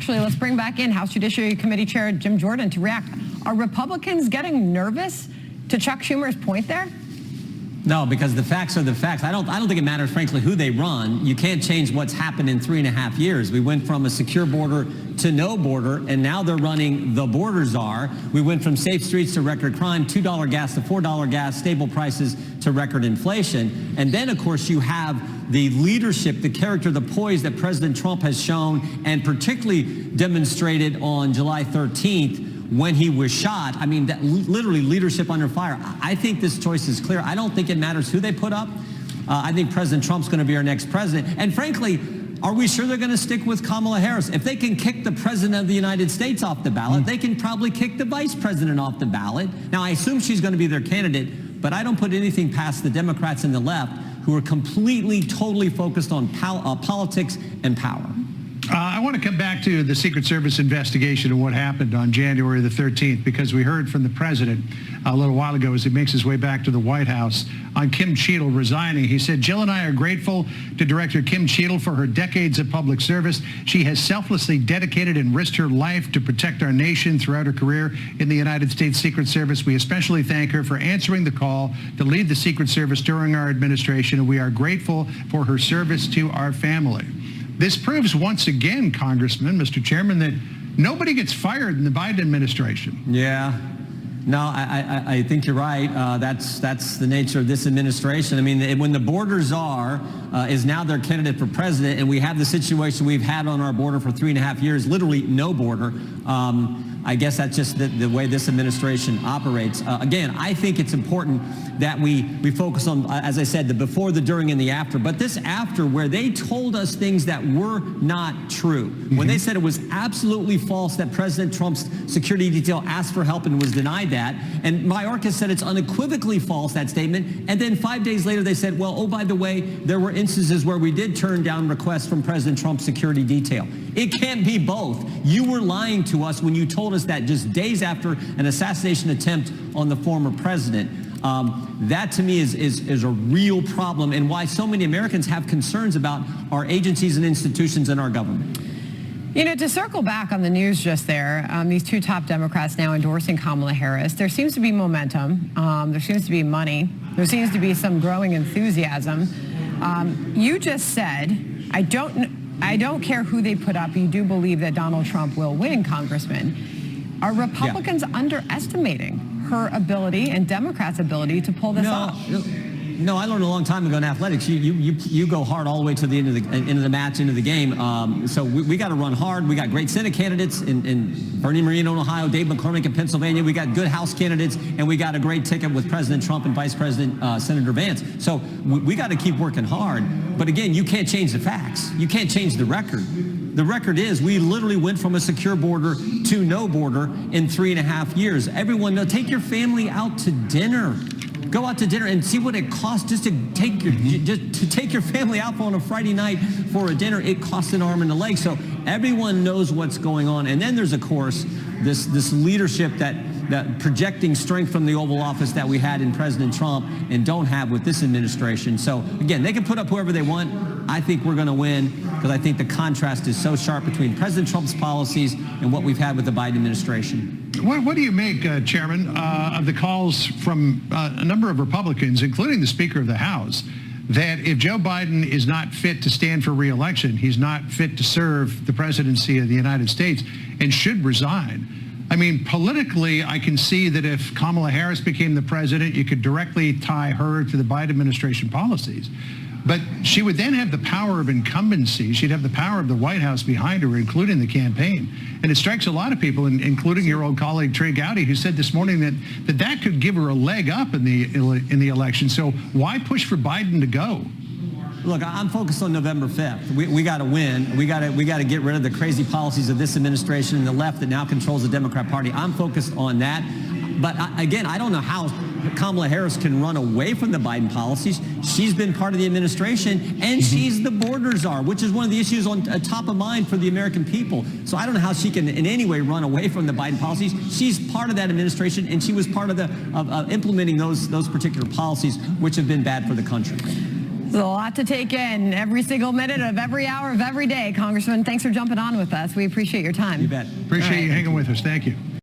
Actually, let's bring back in House Judiciary Committee Chair Jim Jordan to react. Are Republicans getting nervous to Chuck Schumer's point there? No, because the facts are the facts. I don't think it matters, frankly, who they run. You can't change what's happened in 3.5 years. We went from a secure border to no border, and now they're running the border czar. We went from safe streets to record crime, $2 gas to $4 gas, stable prices to record inflation. And then, of course, you have the leadership, the character, the poise that President Trump has shown, and particularly demonstrated on July 13th, when he was shot. I mean, that literally leadership under fire. I think this choice is clear. I don't think it matters who they put up. I think President Trump's going to be our next president. And frankly, are we sure they're going to stick with Kamala Harris? If they can kick the president of the United States off the ballot, they can probably kick the vice president off the ballot. Now, I assume she's going to be their candidate, but I don't put anything past the Democrats and the left, who are completely, totally focused on politics and power. I want to come back to the Secret Service investigation and what happened on January the 13th, because we heard from the president a little while ago as he makes his way back to the White House on Kim Cheadle resigning. He said, "Jill and I are grateful to Director Kim Cheadle for her decades of public service. She has selflessly dedicated and risked her life to protect our nation throughout her career in the United States Secret Service. We especially thank her for answering the call to lead the Secret Service during our administration, and we are grateful for her service to our family." This proves once again, Congressman, Mr. Chairman, that nobody gets fired in the Biden administration. Yeah. No, I think you're right. That's the nature of this administration. I mean, when the border czar is now their candidate for president, and we have the situation we've had on our border for 3.5 years, literally no border, I guess that's just the way this administration operates. Again, I think it's important that we focus on, as I said, the before, the during, and the after. But this after, where they told us things that were not true. When they said it was absolutely false that President Trump's security detail asked for help and was denied that. And Mayorkas said it's unequivocally false, that statement. And then 5 days later, they said, well, oh, by the way, there were instances where we did turn down requests from President Trump's security detail. It can't be both. You were lying to us when you told us that just days after an assassination attempt on the former president. That to me is a real problem, and why so many Americans have concerns about our agencies and institutions and our government. You know, to circle back on the news just there, these two top Democrats now endorsing Kamala Harris, there seems to be momentum. There seems to be money. There seems to be some growing enthusiasm. You just said, I don't care who they put up. You do believe that Donald Trump will win, Congressman. Are Republicans underestimating her ability and Democrats' ability to pull this off? No, I learned a long time ago in athletics, you go hard all the way to the end of the match, into the game. So we got to run hard. We got great Senate candidates in Bernie Moreno in Ohio, Dave McCormick in Pennsylvania. We got good House candidates, and we got a great ticket with President Trump and Vice President Senator Vance. So we got to keep working hard. But again, you can't change the facts. You can't change the record. The record is we literally went from a secure border to no border in 3.5 years. Everyone knows, take your family out to dinner. Go out to dinner and see what it costs just to take your family out on a Friday night for a dinner. It costs an arm and a leg. So everyone knows what's going on. And then there's, of course, this leadership that projecting strength from the Oval Office that we had in President Trump and don't have with this administration. So again, they can put up whoever they want. I think we're going to win, because I think the contrast is so sharp between President Trump's policies and what we've had with the Biden administration. What do you make, Chairman, of the calls from a number of Republicans, including the Speaker of the House, that if Joe Biden is not fit to stand for re-election, he's not fit to serve the presidency of the United States and should resign? I mean, politically, I can see that if Kamala Harris became the president, you could directly tie her to the Biden administration policies. But she would then have the power of incumbency. She'd have the power of the White House behind her, including the campaign. And it strikes a lot of people, including your old colleague Trey Gowdy, who said this morning that could give her a leg up in the election. So why push for Biden to go? Look, I'm focused on November 5th. We got to win. We got to get rid of the crazy policies of this administration and the left that now controls the Democrat Party. I'm focused on that. But again, I don't know how Kamala Harris can run away from the Biden policies. She's been part of the administration, and she's the border czar, which is one of the issues on top of mind for the American people. So I don't know how she can in any way run away from the Biden policies. She's part of that administration, and she was part of implementing those particular policies, which have been bad for the country. There's a lot to take in every single minute of every hour of every day. Congressman, thanks for jumping on with us. We appreciate your time. You bet. Appreciate you hanging with us. Thank you.